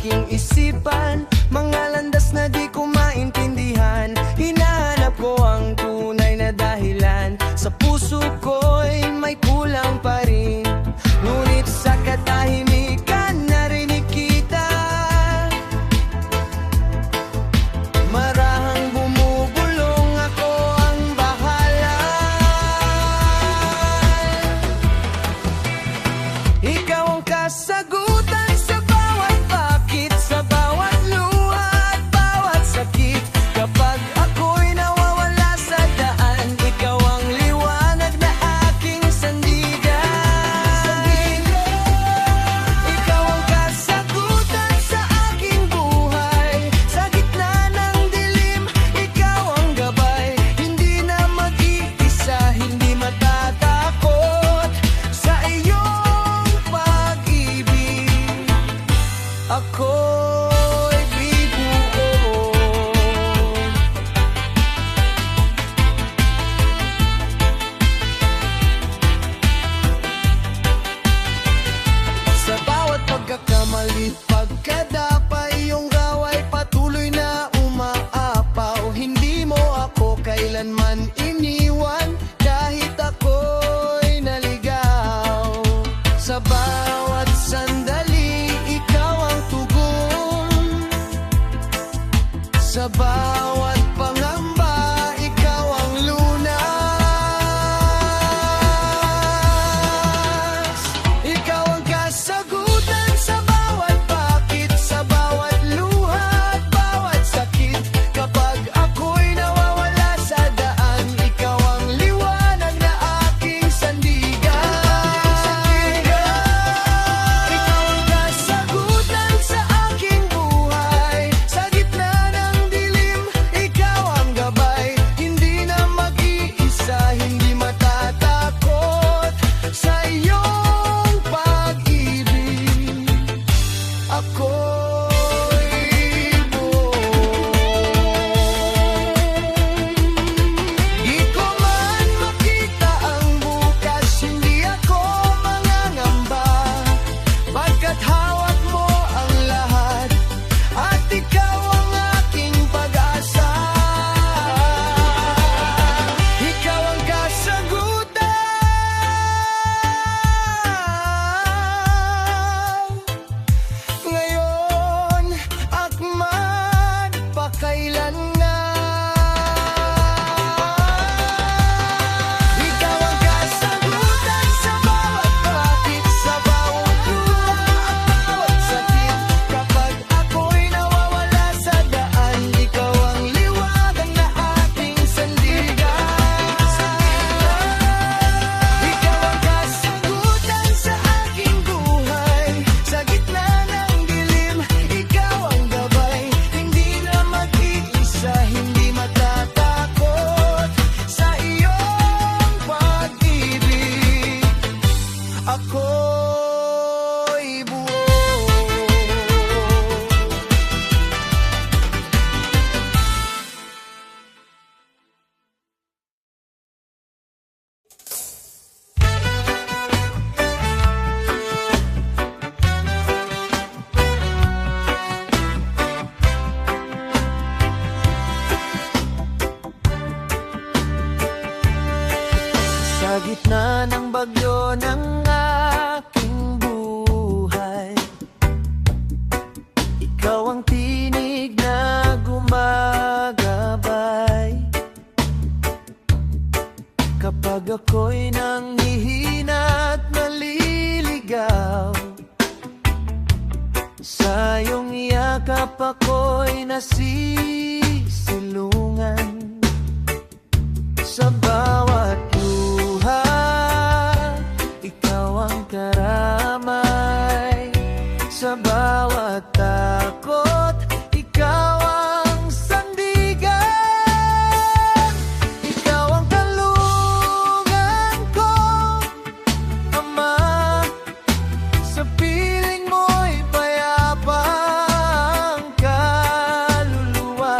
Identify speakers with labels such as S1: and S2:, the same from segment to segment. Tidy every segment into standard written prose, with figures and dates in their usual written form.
S1: aking isipan, mga landas na di ko maintindihan. Hinahanap ko ang tunay na dahilan, sa puso ko'y may kulang pa rin. Ngunit sa katahimikan narinig kita, marahang bumubulong, ako ang bahala. Ikaw ang kasagutan sa bawat bakit, sa bawat luha at bawat sakit. Kapag ako'y nawawala sa daan, ikaw ang liwanag na aking sandigan. Ikaw ang kasagutan sa aking buhay, sa gitna ng dilim, ikaw ang gabay. Hindi na mag-iisa, hindi matatakot sa iyong pag-ibig. Ako'y bibuo. Sa bawat pagkakamali, pagkadapa, iyong gaway patuloy na umaapaw. Hindi mo ako kailanman iniwan, kahit ako'y naligaw. Sa bawat sandali, ikaw ang tugon. Sa bawat pangamba, ikaw ang lunas. Ikaw ang kasagutan sa bawat bakit, sa bawat luha at bawat sakit. Kapag ako'y nawawala sa daan, ikaw ang liwanag na aking sandigan. Ikaw ang kasagutan sa aking buhay, sa gitna ng dilim, ikaw ang gabay. Hindi na mag-iisa, hindi matatakot sa iyong pag-ibig. Ako'y buo. Di ko man makita ang bukas, hindi ako mangangamba, pagkat hawak mo ang lahat, at ikaw ang aking pag-asa. Ikaw ang kasagutan ngayon at magpakailanman. Ikaw ang kasagutan sa bawat bakit, sa bawat luha at bawat sakit. Kapag ako'y nawawala sa daan, ikaw ang liwanag na aking sandigan. Ikaw ang kasagutan sa aking buhay, sa gitna ng dilim, ikaw ang gabay. Hindi na mag-iisa, hindi matatakot sa iyong pag-ibig. Ako'y buo. Sa gitna ng bagyo ng aking buhay, ikaw ang tinig na gumagabay. Kapag ako'y nanghihina at naliligaw, sa iyong yakap ako'y nasisilungan. Sa bawat luha, ikaw ang karamay. Sa bawat takot, ikaw ang sandigan. Ikaw ang kalungan ko, Ama. Sa piling mo'y payapa ang kaluluwa.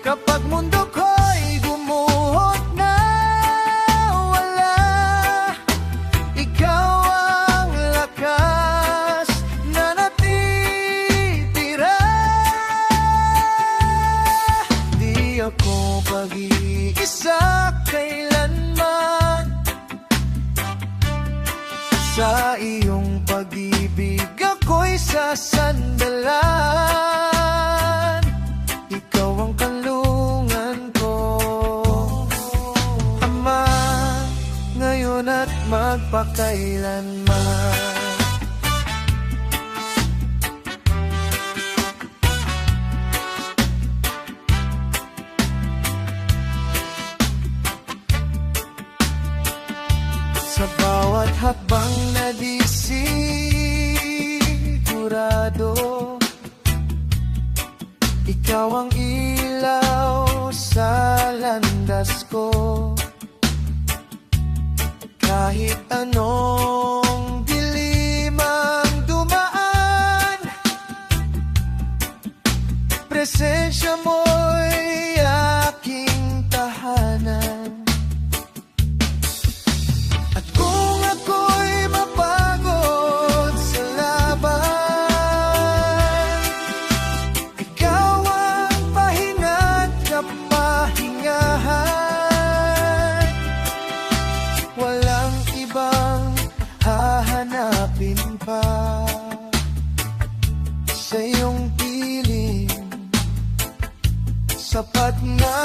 S1: Kapag mundo ko'y gumuhot na wala, ikaw ang lakas na sa sandalan. Ikaw ang kanlungan ko, Ama, ngayon at magpakailanman. Sa bawat hakbang na di sigurado, ikaw ang ilaw sa landas ko. Kahit anong dilim ang dumaan, presensya mo'y aking tahanan. At kung ako'y mapagod sa laban, ikaw ang pahina't kapahingahan. Walang ibang hahanapin pa sa iyong piling, sapat na.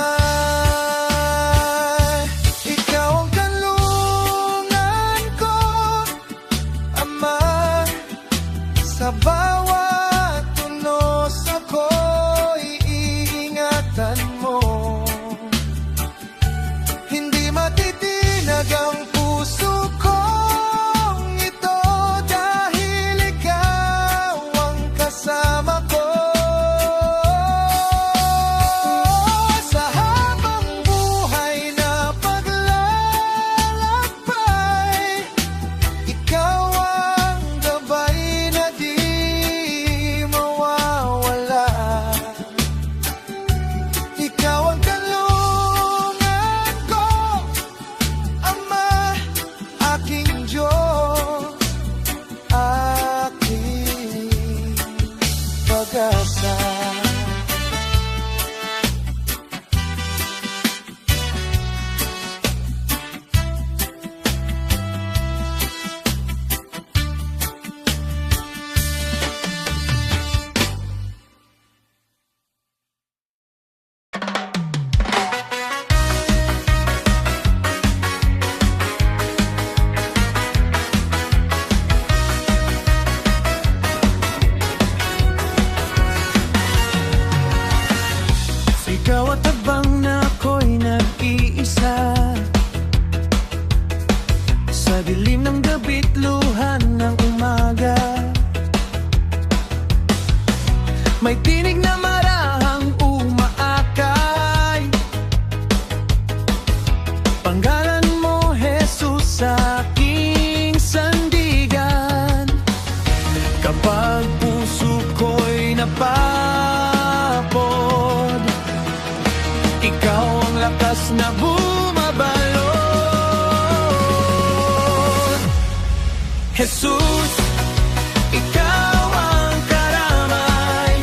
S1: Ikaw ang kanlungan ko, Ama, sa bawat tunos ako'y iingatan mo. Hindi matitinag ang puso kong ito dahil ikaw ang kasama ko. Sa habang buhay na paglalakbay, ikaw ang gabay na di mawawala. Ikaw ang kanlungan ko, Ama, aking Diyos, aking pag-asa. Ikaw at habang na ako'y nag-iisa, sa dilim ng gabi't luhan ng umaga, may tinig na marahang umaakay. Panggalan mo, Jesus, sa aking sandigan. Kapag puso ko'y napapod, ikaw ang lakas na bumabalot. Jesus, ikaw ang karamay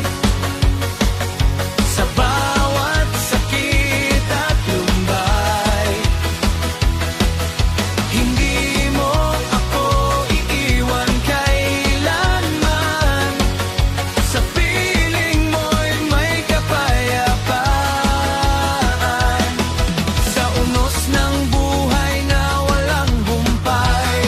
S1: sa bawat sakit at lumbay. Hindi mo ako iiwan kailanman, sa piling mo'y may kapayapaan. Sa unos ng buhay na walang humpay,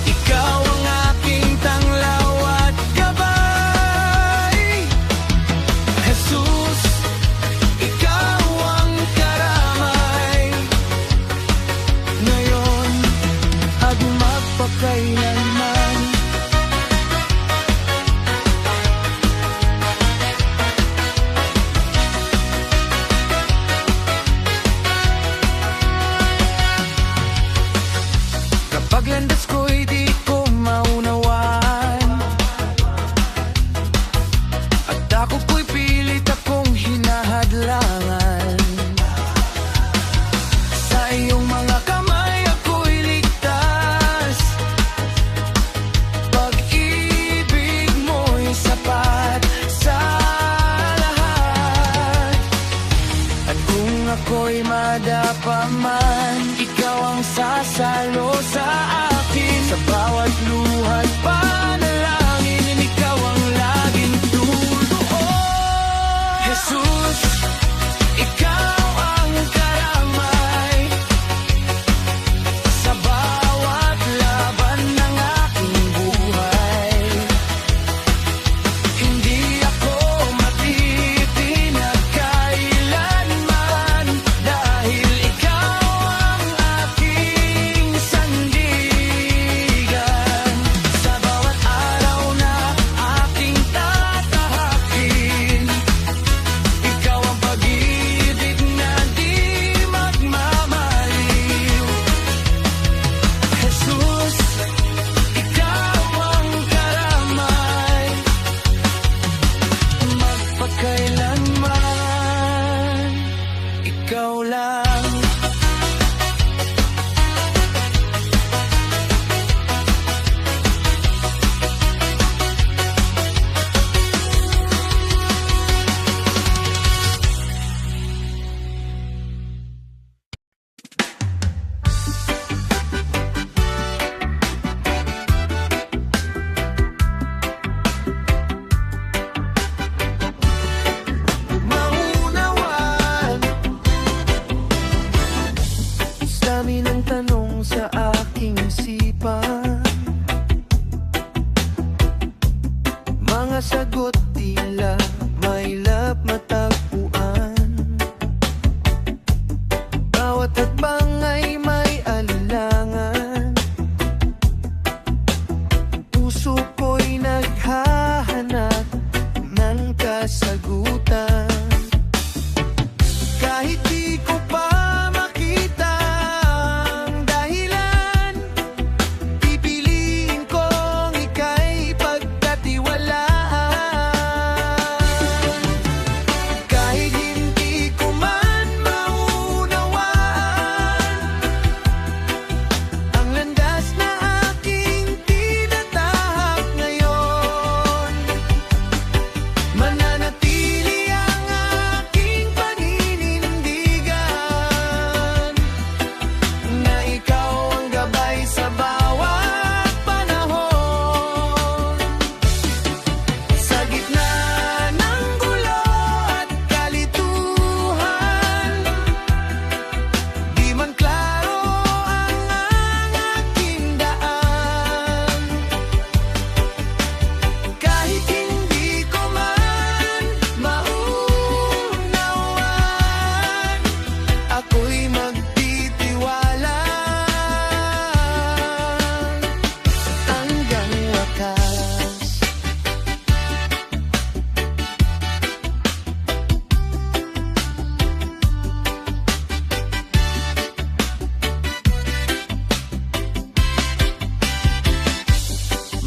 S1: ikaw ang aking tanglaw at gabay. Jesus, ikaw ang karamay, ngayon at magpakailanman. Kapag landas ko'y di ko maunawaan, at ako ko'y pilit akong hinahadlangan, sa iyong mga kamay ako'y ligtas.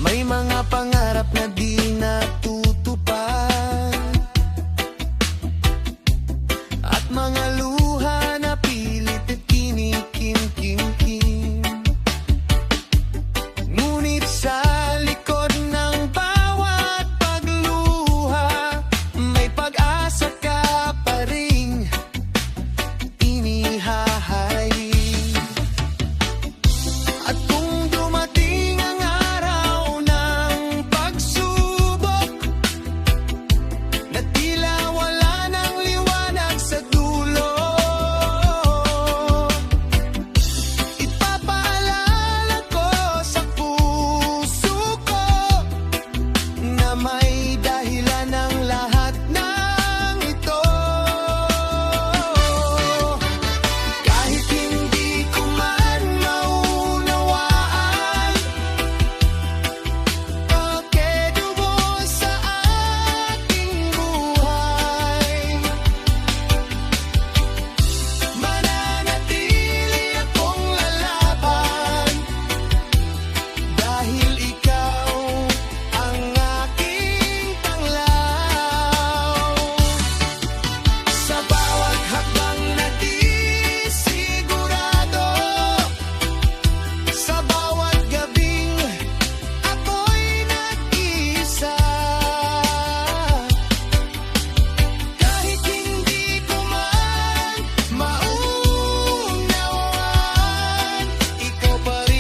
S1: May mga pangarap na di natutupad, at mga luha na pilit at kinikimkim-kim. Ngunit sa likod ng bawat pagluha, may pag-asa ka pa ring inihahalin. At kung dumating ang araw ng pagsubok, na tila wala ng liwanag sa dulo, ipapaalala ko sa puso ko na may dahilan ng lahat ng ito. Kahit hindi ko man maunawaan pakidugo sa ating buhay, mananatili akong lalaban dahil ikaw ang aking tanglaw. Sa bawat hakbang na di sigurado, sa bawat gabing ako'y nag-isa. Kahit hindi ko man maunawaan, ikaw pa rin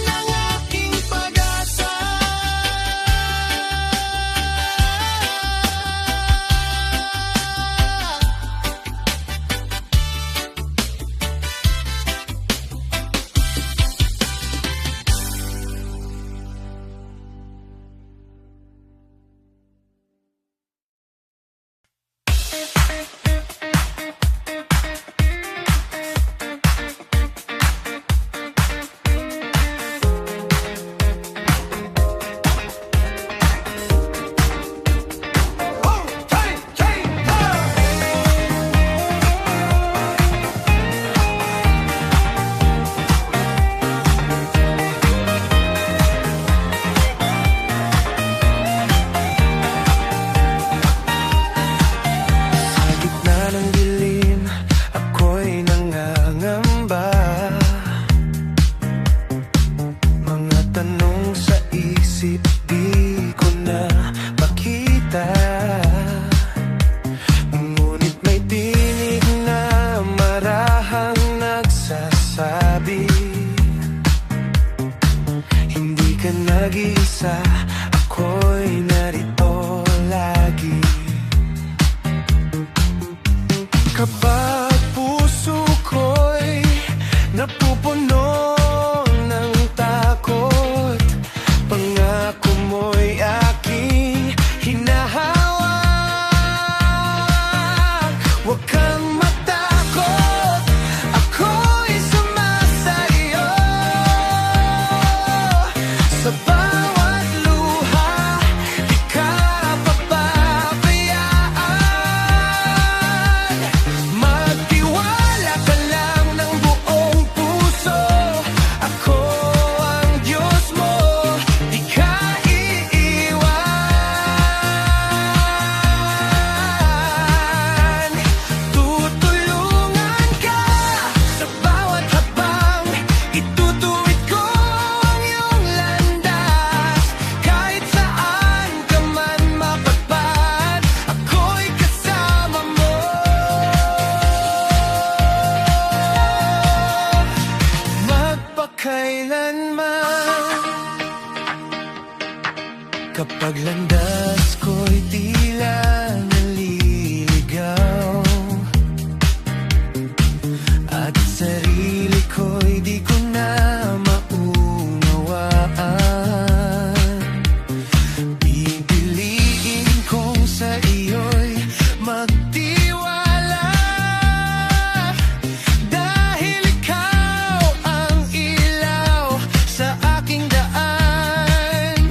S1: ang aking pag-asa. Sa gitna ng dilim, ako'y nangangamba. Mga tanong sa isip, di ko na makita. Ngunit may tinig na marahang nagsasabi, hindi ka nag-iisa, ako'y narito lagi. Kapag puso ko'y napupuno ng takot, pangako mo'y aking hinahawak. Huwag kang matakot, ako'y sumasaiyo. Sa bawat luha, di ka papabayaan. Magtiwala ka lang ng buong puso, ako ang Diyos mo, di ka iiwan. Tutulungan ka sa bawat habang, itutuwid ko ang iyong landas. Kahit saan ka man mapadpad, ako'y kasama mo. Magpakailanman, kapag landas ko'y tila naliligaw, at sarili ko'y di ko na maunawaan, pipiliin kong sa iyo'y magtiwala. Dahil ikaw ang ilaw sa aking daan,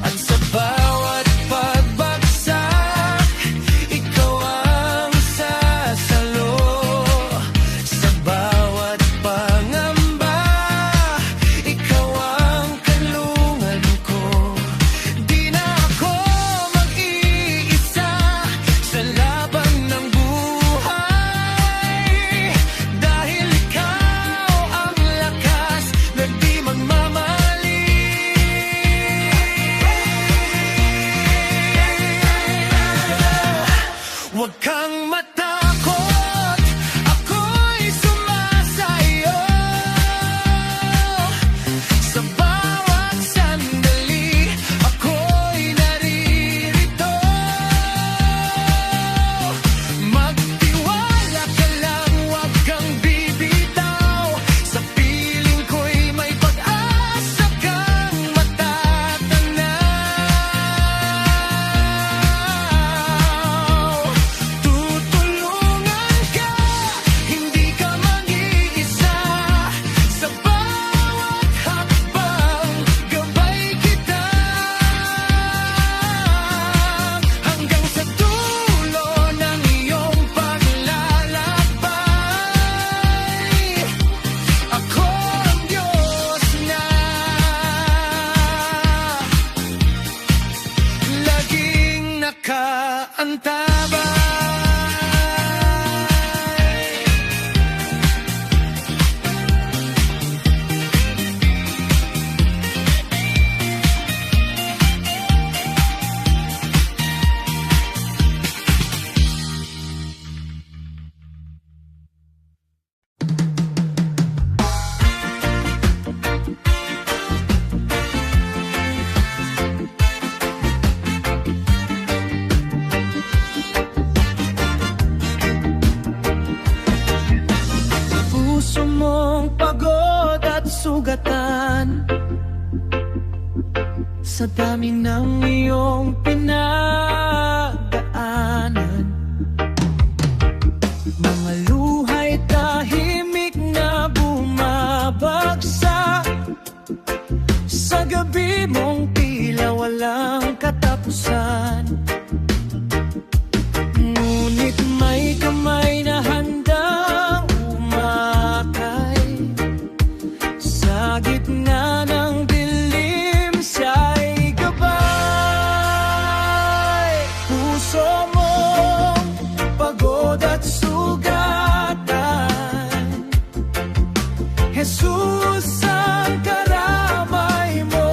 S1: at sa bawat pagbagsak, ikaw ang sasalo puso mong pagod at sugatan sa dami ng iyong pinagdaanan. Mga luha'y tahimik na bumabagsak sa gabi mong tila walang katapusan. Ngunit may kamay na handang umakay sa gitna ng dilim, siya'y gabay. Puso mong pagod at sugatan, Jesus ang karamay mo.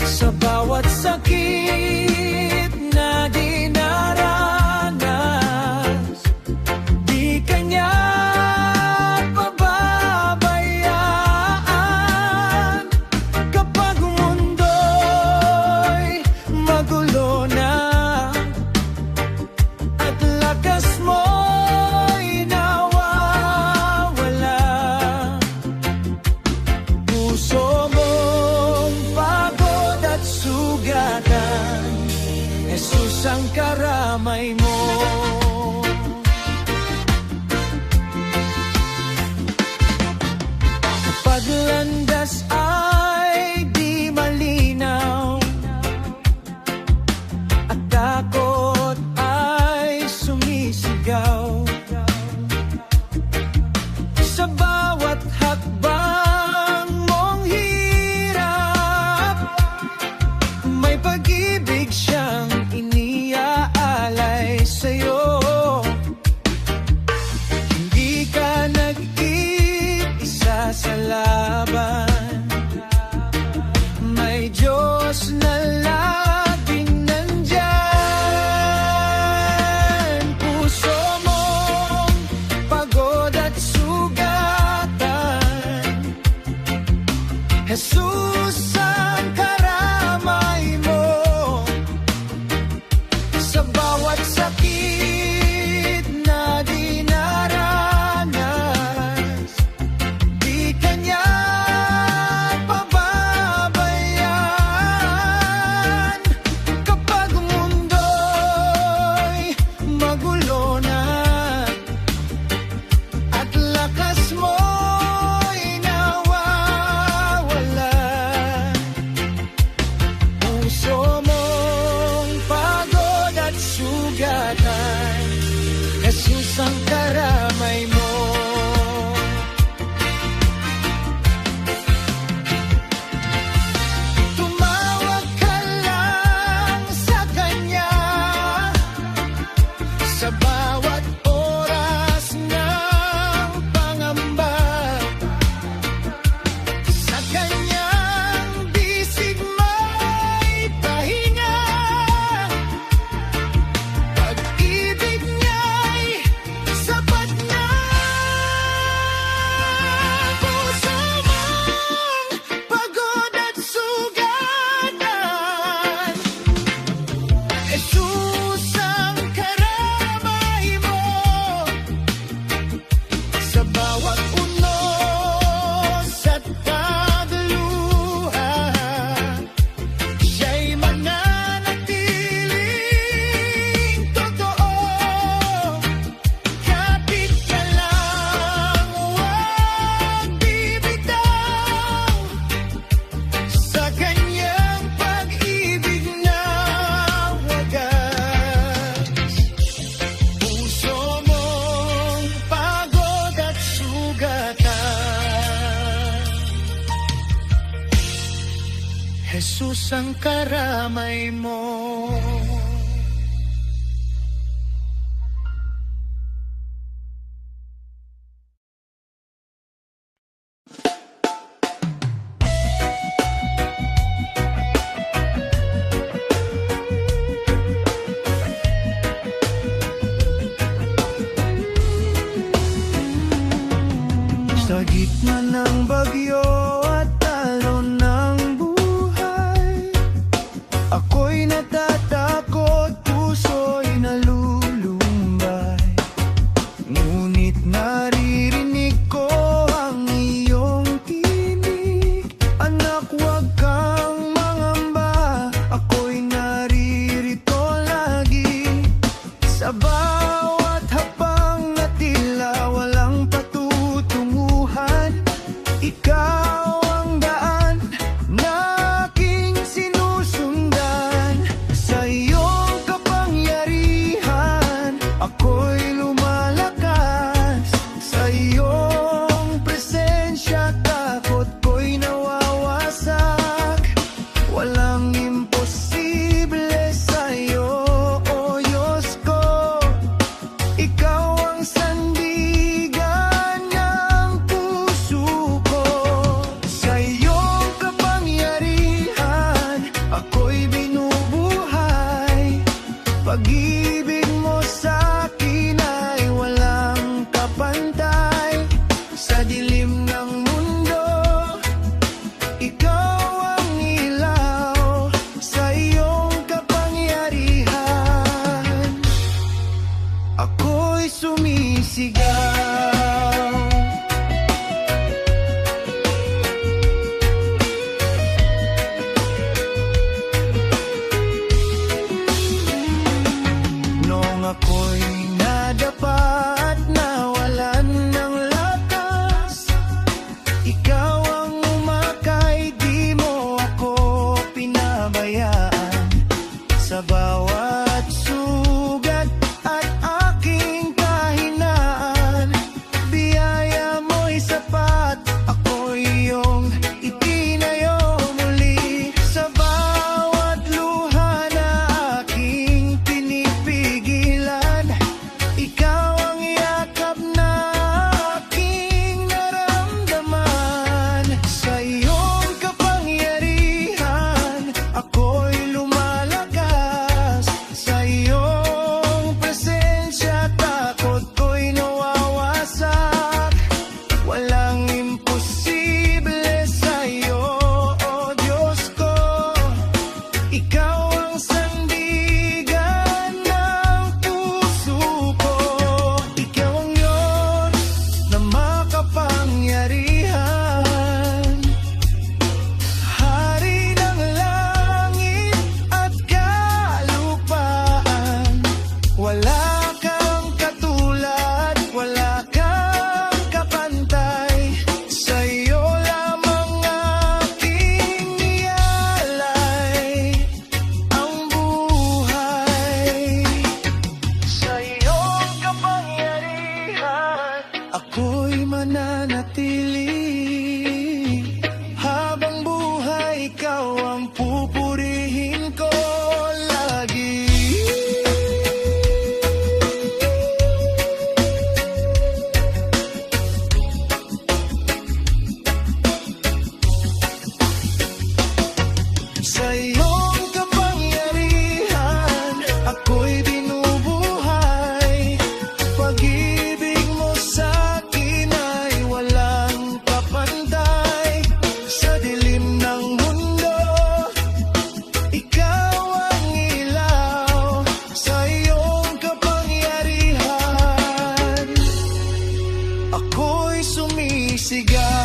S1: Sa bawat sakit na dinaranas, di ka niya pababayaan. Kapag mundo'y magulo na at lakas mo'y nawawala, puso mong pagod at sugatan, Jesus ang karamay mo. Kapag landas ay di malinaw at takot ay sumisigaw, sa bawat hakbang mong hirap, may pag-ibig siyang iniaalay sa'yo. Hindi ka nag-iisa sa laban, may Diyos na laging nandyan. Puso mong pagod at sugatan, Jesus ang karamay mo. Sa bawat sakit na dinaranas, di ka niya pababayaan. Kapag mundo'y magulo na at lakas mo'y nawawala, puso mong pagod at sugatan, Jesus ang karamay mo. Tumawag ka lang sa Kanya sa bawat oras ng pangamba, sa Kanyang bisig may pahinga. Pag-ibig niya'y sapat na. Puso mong pagod at sugatan, Jesus ang karamay mo. Sa bawat unos at pagluha, siya'y mananatiling totoo. Kapit ka lang, huwag bibitaw sa Kanyang pag-ibig na wagas. Puso mong pagod at sugatan, Jesus ang karamay mo. Sa gitna ng bagyo at alon ng buhay, ako'y natatakot, puso'y nalulumbay. Ngunit naririnig ko ang iyong tinig. Anak, huwag kang mangamba, ako'y naririto lagi. Sa bawat hapang na tila walang patutunguhan, ikaw ang daan na aking sinusundan. Sa iyong kapangyarihan, ako'y lumalakas. Sa iyong presensya, takot ko'y nawawasak. Walang imposible sa'yo, o Diyos ko. Ikaw ang sandigan ng puso ko. Sa iyong kapangyarihan, ako'y binubuhay. Pag-ibig mo sa'kin ay walang kapantay. Sa dilim ng mundo, ikaw ang ilaw. Sa iyong kapangyarihan, ako'y sumisigaw. Noong ako'y nadapa at nawalan ng lakas, ikaw ang umakay, di mo ako pinabayaan. Sa bawat sugat at aking kahinaan, biyaya mo'y sapat, ako'y iyong itinayo muli. Sa bawat luha na aking pinipigilan, ikaw ang yakap na aking naramdaman. Sa iyong kapangyarihan, ako'y lumalakas. Sa iyong presensya, takot ko'y nawawasak. Walang imposible sa'yo, o Diyos ko. Ikaw ang sandigan ng puso ko. Ikaw ang Diyos na makapangyarihan, Hari ng langit at kalupaan. Wala kang katulad, wala kang kapantay. Sa iyo lamang aking ialay ang buhay. Sa iyong kapangyarihan, ako'y mananatili. Habang buhay, ikaw ang pupurihin ko lagi. Sa iyong kapangyarihan, ako'y binubuhay. Pag-ibig mo sa'kin ay walang kapantay. Sa dilim ng mundo, ikaw ang ilaw. Sa iyong kapangyarihan, ako'y sumisigaw.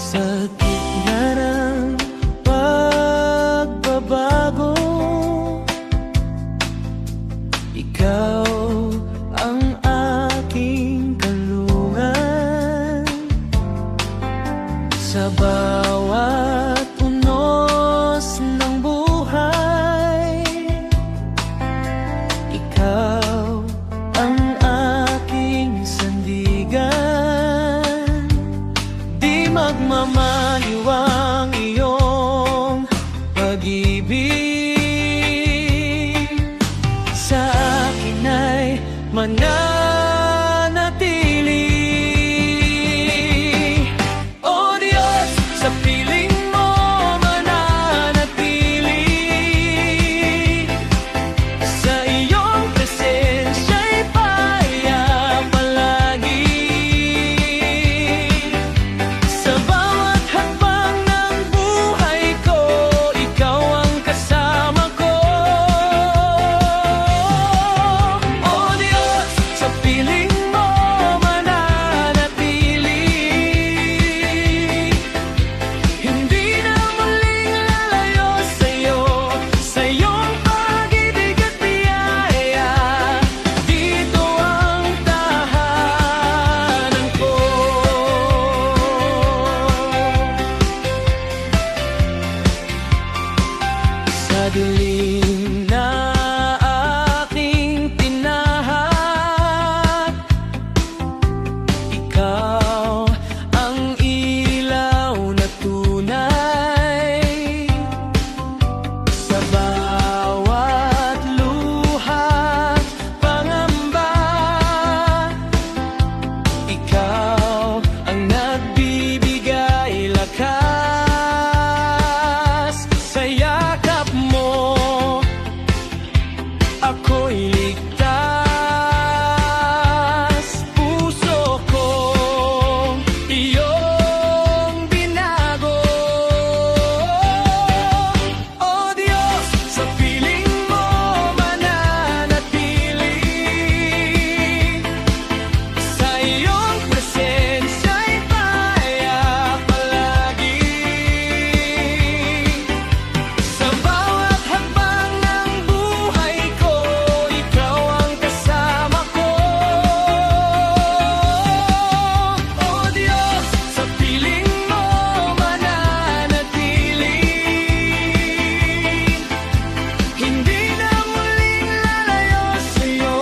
S1: Sa gitna ng pagbabago, ikaw ang aking kalungan. Sa bawat unos ng buhay, ikaw ang aking sandigan. Di magmamaliwang iyong pag-ibig sa mananatili. O Diyos, sa piling mo mananatili. Sa iyong presensya'y paya palagi. Sa bawat hakbang ng buhay ko, ikaw ang kasama ko. O Diyos, sa piling mo mananatili. Hindi na muling lalayo sa'yo, sa iyong pag-ibig at biyaya. Dito ang tahanan ko. Sa dilim na aking tinahat, ikaw ang ilaw na tunay. Sa bawat luha, pangamba, ikaw ang nagbibigay lakas. Sa yakap mo, ako'y ligtas. Puso ko iyong binago. O Diyos, sa piling mo mananatili. Sa iyong presensya'y paya palagi. Sa bawat hakbang ng buhay ko, ikaw ang kasama ko. O Diyos, sa piling mo mananatili. Hindi na muling lalayo sa'yo,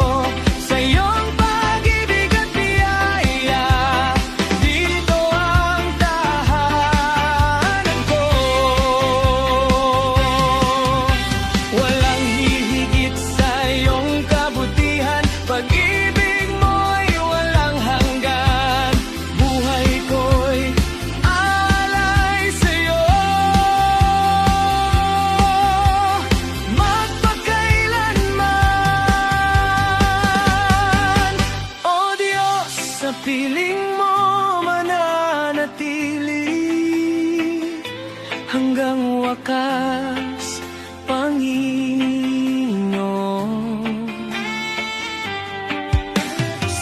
S1: sa iyong pag-ibig at biyaya. Dito ang tahanan ko. Walang hihigit sa iyong kabutihan, pag-ibig mo'y walang hanggan. Buhay ko'y alay sa'yo, magpakailanman. O Diyos, sa piling mo mananatili. Hanggang wakas, Panginoon.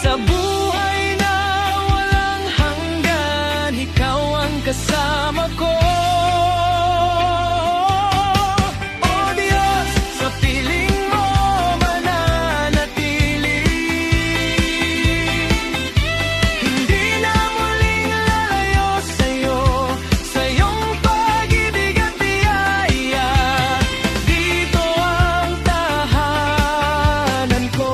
S1: Sa buhay na walang hanggan, ikaw ang kasama ko. O Diyos, sa piling mo mananatili. Hindi na muling lalayo sa'yo, sa iyong pag-ibig at biyaya. Dito ang tahanan ko.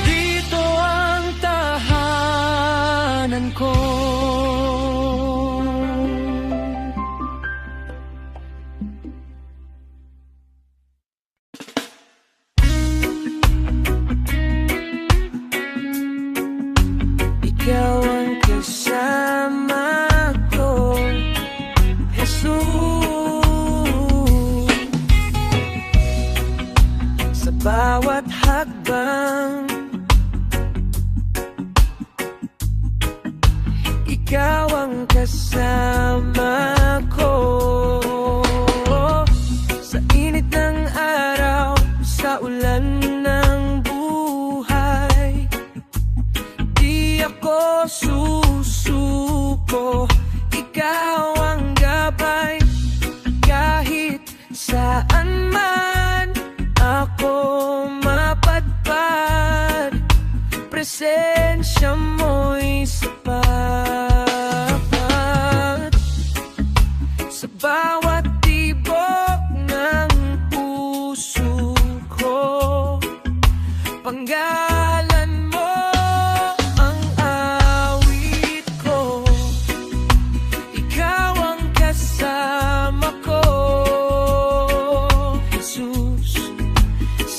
S1: Dito ang tahanan ko. Ikaw ang kasama ko, Jesus. Sa bawat hakbang, ikaw ang kasama ko. Sa init ng araw, sa ulan ng buhay, di ako susuko. Ikaw ang gabay, kahit saan man ako mapadpad. Presensya mo'y sapat.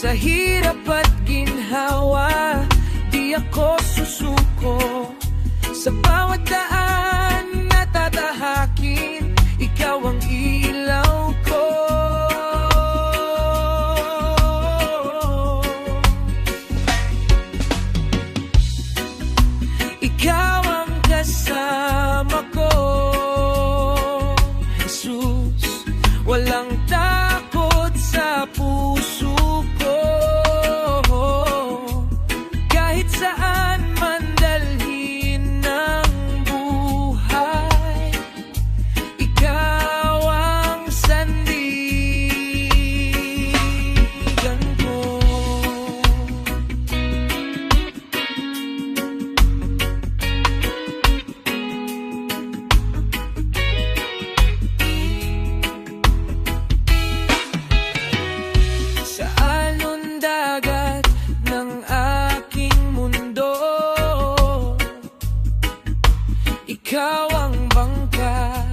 S1: Sa hirap at ginhawa, di ako susuko. Sa bawat daan na tatahakin, ikaw ang ilaw ko. Ikaw ang kasama ko, Jesus. Walang takot sa puso ko. Kahit saan man dalhin ng buhay, ikaw ang sandigan ko. Sa alon dagat ng aking mundo, ikaw ang bangka,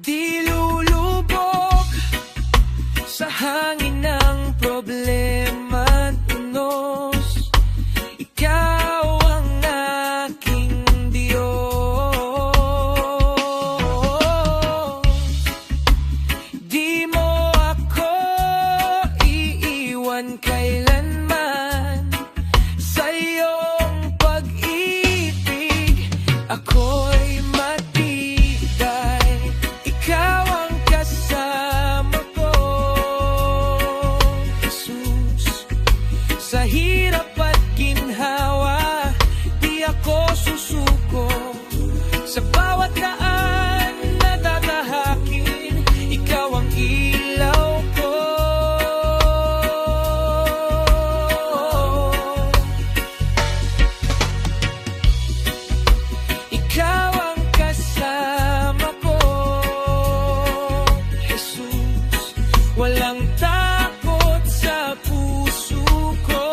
S1: di lulubog sa hangin ng problema at unos. Ikaw ang aking Diyos. Di mo ako iiwan kailanman. Sa iyong pag-ibig ako'y matibay. Ikaw ang kasama ko, Jesus. Sa hirap at ginhawa, di ako susuko. Sa bawat daan na tatahakin, ikaw ang ilaw ko. Ikaw ang kasama ko, Jesus. Walang takot sa puso ko.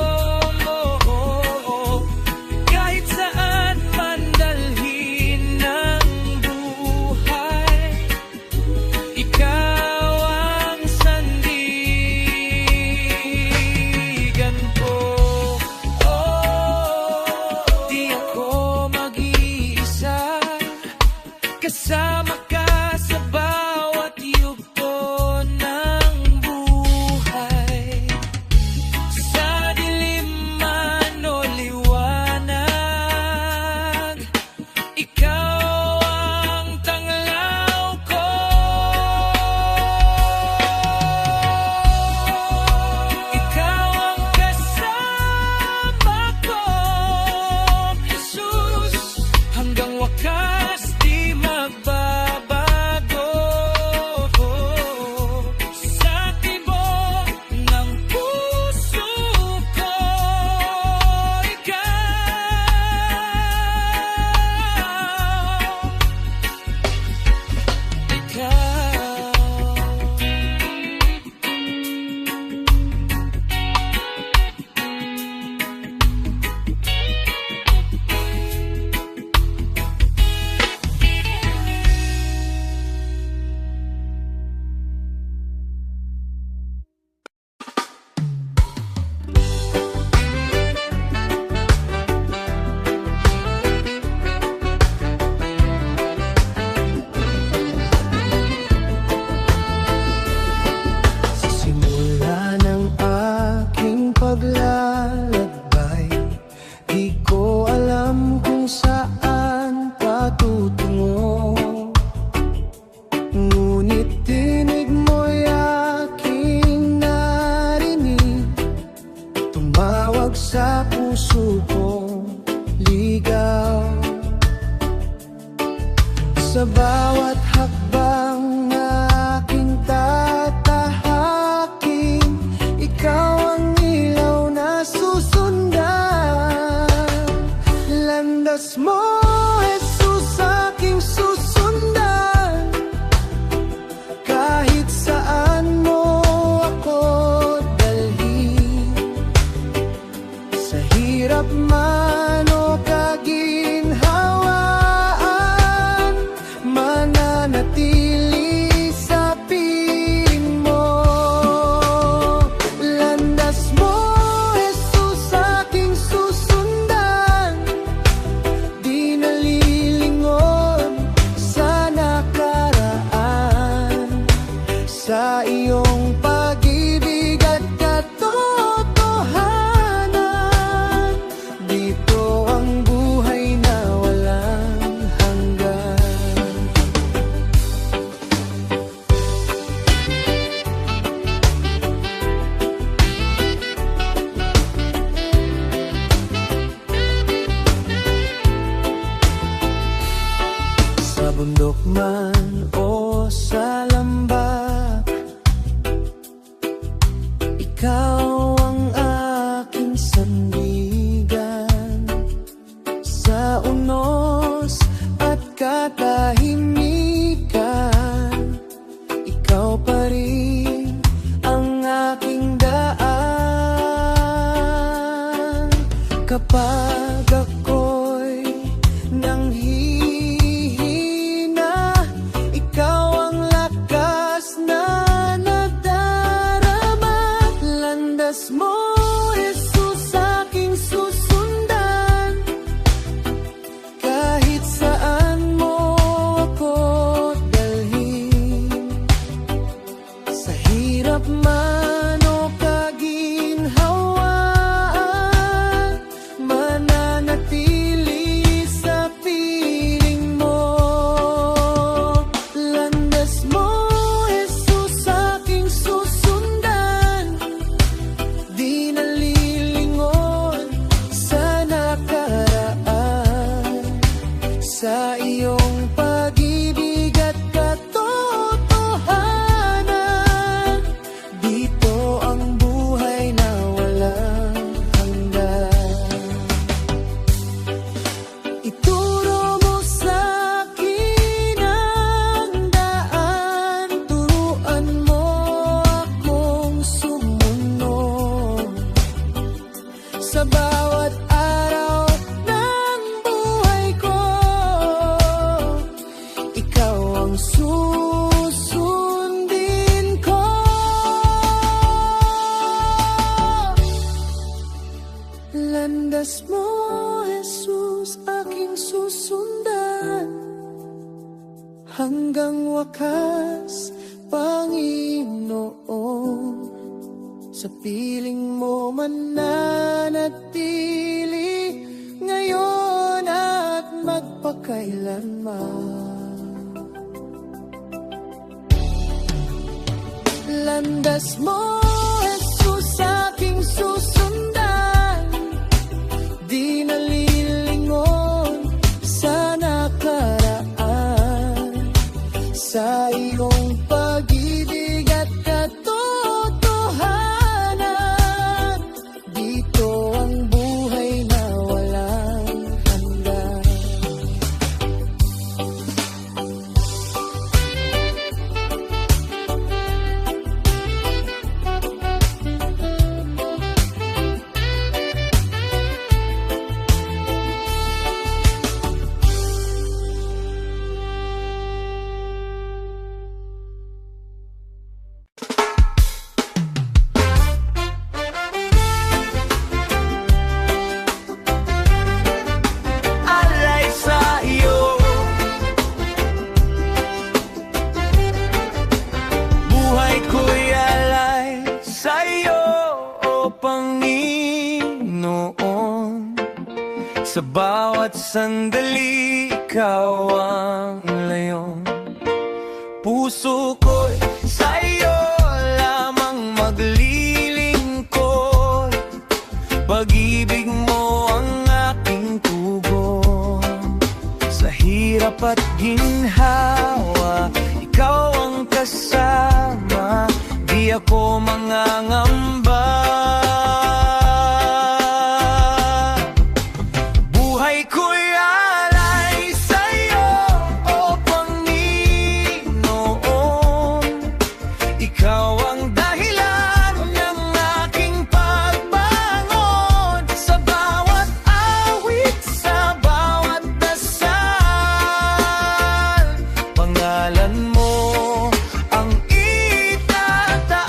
S1: Kahit saan man dalhin ng buhay, ikaw ang sandigan ko. Di ako mag-iisa, kasama ka sa bawat yugto ng buhay. Sa dilim man o liwanag, ikaw ang tanglaw ko. Ikaw ang kasama ko, Jesus. Hanggang wakas di magbabago. Sa tibok ng puso ko, sa simula ng aking paglalakbay, di ko alam kung saan patutungo. Ngunit tinig mo'y aking narinig, tumawag sa puso kong ligaw. Sa bawat hakbang aking tatahakin, ikaw ang ilaw na susundan. Landas mo, Jesus, aking susundan. Kahit saan mo ako dalhin, sa hirap Ikaw ang aking sandigan sa unos at katahimikan. Ikaw pa rin ang aking daan kapag ako'y nanghihina. Ikaw ang lakas na nadarama. Landas mo, Jesus, aking susundan. Kahit saan mo ako dalhin, sa hirap man o kaginhawaan, mananatili sa piling mo. Landas mo, Jesus, aking susundan. Di nalilingon sa nakaraan, sa iyong pag-ibig at katotohanan. Dito ang buhay na walang hanggan. Ituro mo sa'kin ang daan, turuan mo akong sumunod sa bawat araw ng buhay ko. Ikaw ang susundin ko. Landas mo, Jesus, aking susundan. Hanggang wakas, Panginoon. Sa piling mo mananatili ngayon at magpakailanman. Landas mo, Jesus, aking susundan. Di nalilingon sa nakaraan, sa iyong pag-ibig at katotohanan. Dito ang buhay na walang hanggan. Alay sa iyo, buhay ko'y alay sa iyo, o Panginoon. Sa bawat sandali, ikaw ang layon. Puso ko'y sa iyo lamang maglilingkod. Pag-ibig mo ang aking tugon. Sa hirap at ginhawa, ikaw ang kasama. Di ako mangangamba. Buhay ko'y alay sa iyo, o Panginoon. Ikaw ang dahilan ng aking pagbangon. Sa bawat awit, sa bawat dasal, pangalan mo ang itataas.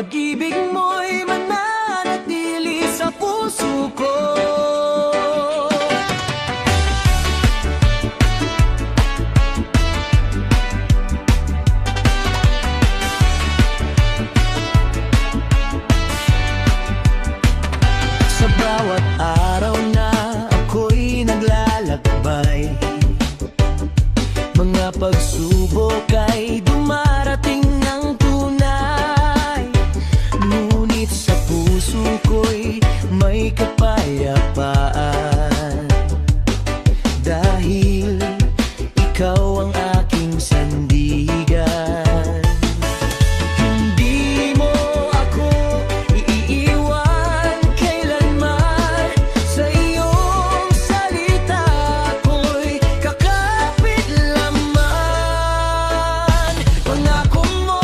S1: pag-ibig mo'y mananatili sa puso ko. Sa bawat araw na ako'y naglalakbay, mga pagsubok ay dumarating ng tunay. Ngunit sa puso ko'y may kapayapaan, dahil ikaw ang aking sandigan. Hindi mo ako iiwan kailanman, sa iyong salita ko'y kakapit lamang. Pangako mo,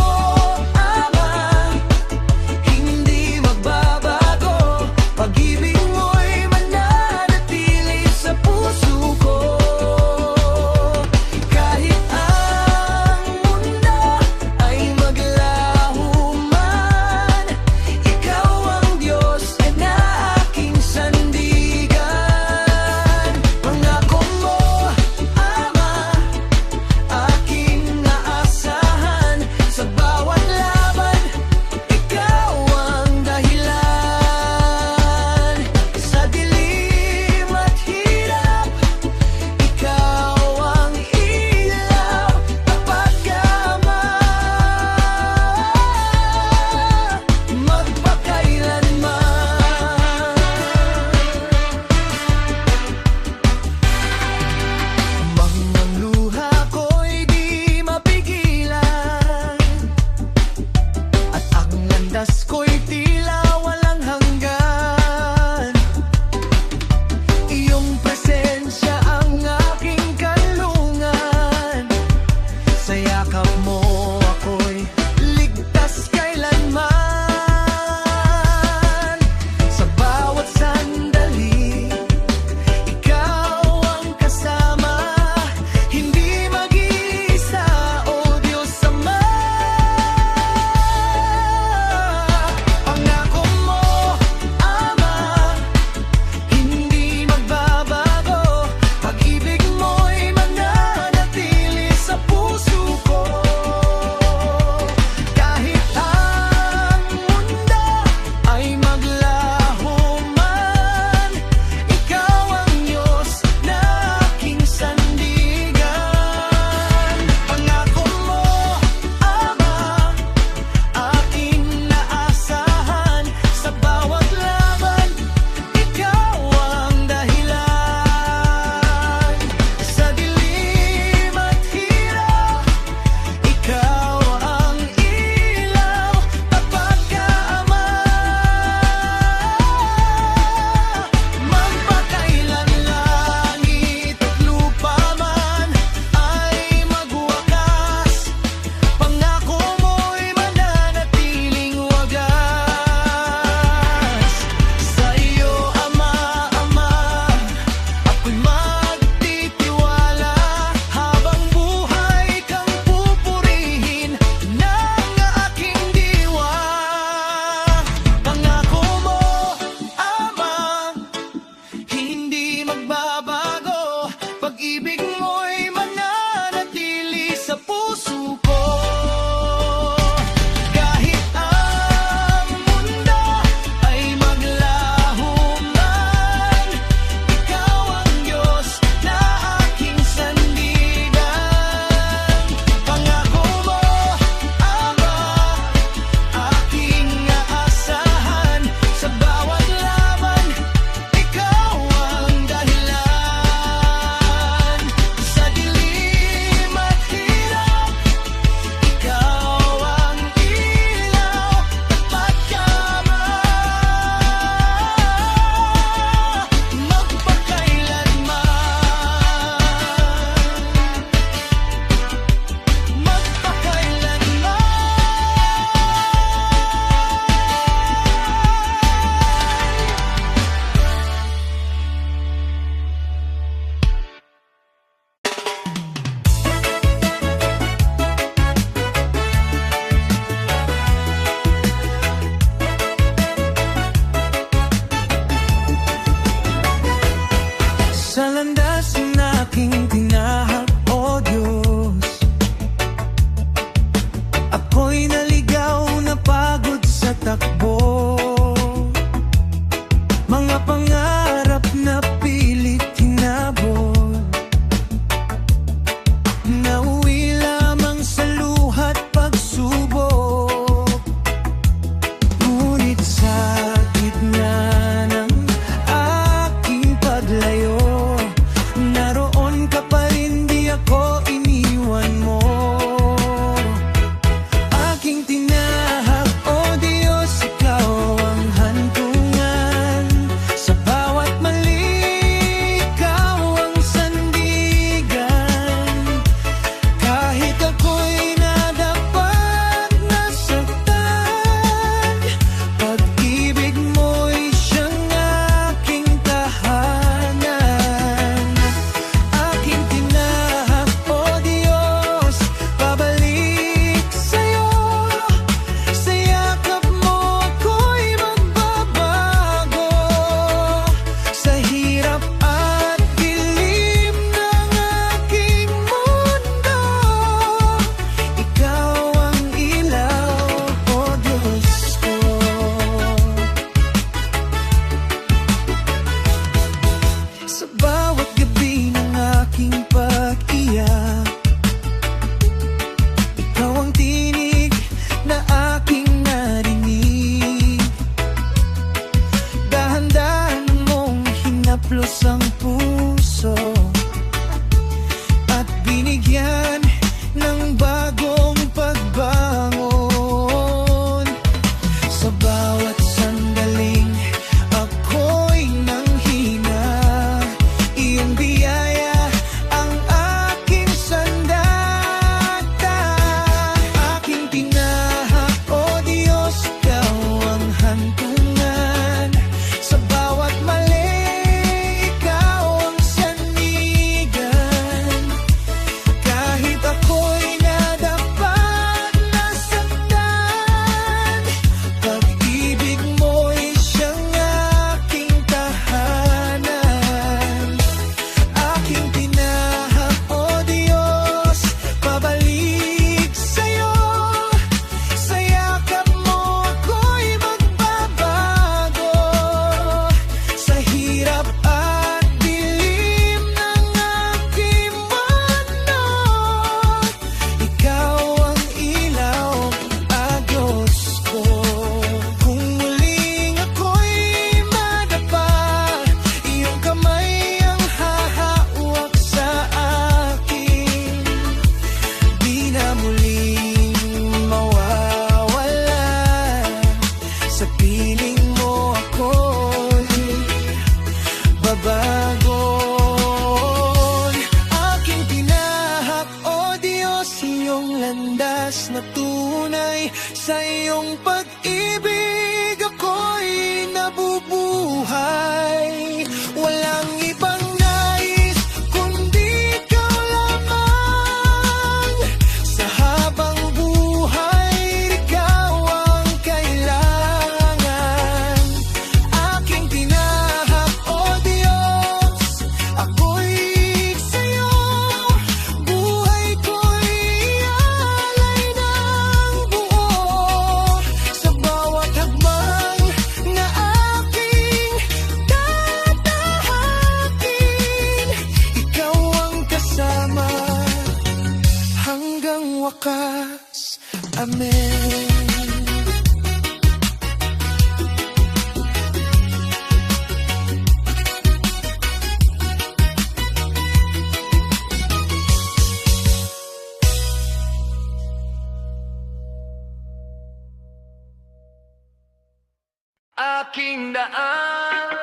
S1: Ama, hindi magbabago, pag-ibig mo'y mananatili sa puso ko. Kahit ang mundo ay maglaho man, ikaw ang Diyos na aking sandigan. Pangako mo, Ama, aking naasahan, sa bawat laban, ikaw ang dahilan. Sa dilim at hirap, ikaw ang ilaw at pagkaman, magpakailanman. Mga luha ko'y di mapigilan, at ang landas ko'y tila walang hanggan. Iyong presensya ang aking kalungan, sa yakap mo ako'y ligtas kailanman. Sa bawat sandali, ikaw ang kasama, hindi mag-iisa, o Diyos Ama. Pangako mo, Ama, hindi magbabago, pag-ibig mo'y mananatili sa puso ko. landas na tunay. Sa iyong pag-ibig ako'y nabubuhay. Walang ibang nais kundi ikaw lamang. Sa habang buhay, ikaw ang kailangan. Aking tinahak, O Diyos, ako'y sa'yo. Buhay ko'y ialay ng buo. Sa bawat hakbang na aking tatahakin, ikaw ang kasama hanggang wakas. Amen. Aking daan,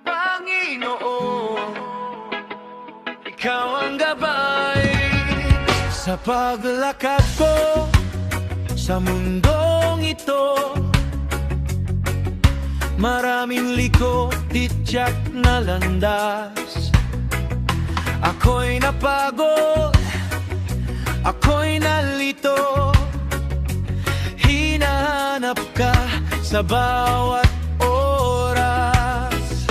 S1: Panginoon, ikaw ang gabay sa paglakad ko sa mundong ito. Maraming liko, tityak na landas. Ako'y napagod, ako'y nalito. Hinahanap ka sa bawat oras.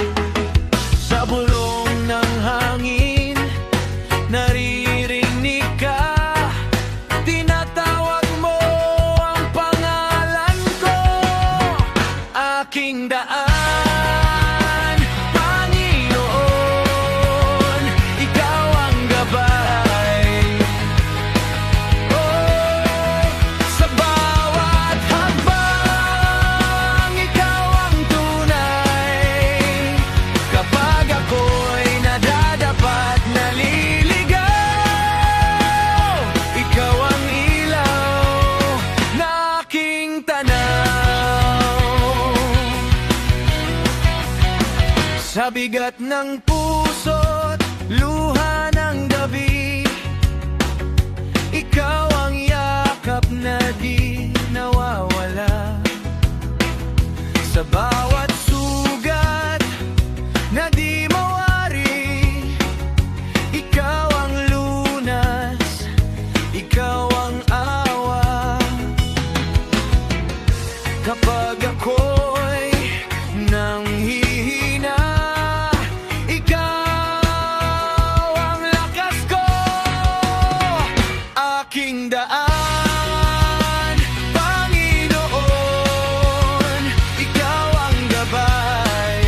S1: Sa bulong ng hangin, naririnig ka. Tinatawag mo ang pangalan ko. Aking daan, Panginoon, ikaw ang gabay. Sa bawat hakbang, ikaw ang tunay. Kapag ako'y nadadapat, naliligaw, ikaw ang ilaw na aking tanaw. Sa bigat ng puso't luha ng gabi, ikaw ang yakap na di nawawala. Sa bawat sugat na di mawari, ikaw ang lunas, ikaw ang awa. Kapag ako'y nanghihina, ikaw ang lakas ko. Aking daan, Panginoon, ikaw ang gabay.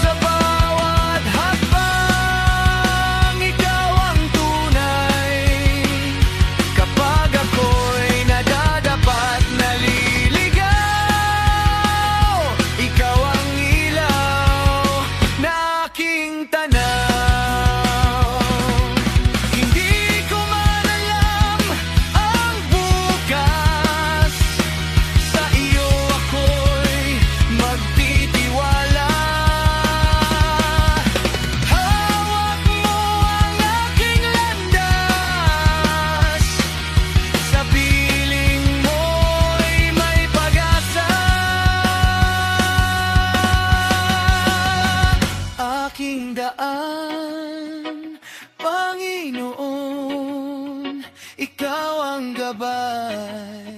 S1: Sa bawat hakbang, ikaw ang tunay. Kapag ako'y nadadapat, naliligaw, ikaw ang ilaw na aking tanaw. Hindi ko man alam ang bukas, sa iyo ako'y magtitiwala. Hawak mo ang aking landas, sa piling mo'y may pag-asa. Aking daan, Panginoon, ikaw ang gabay.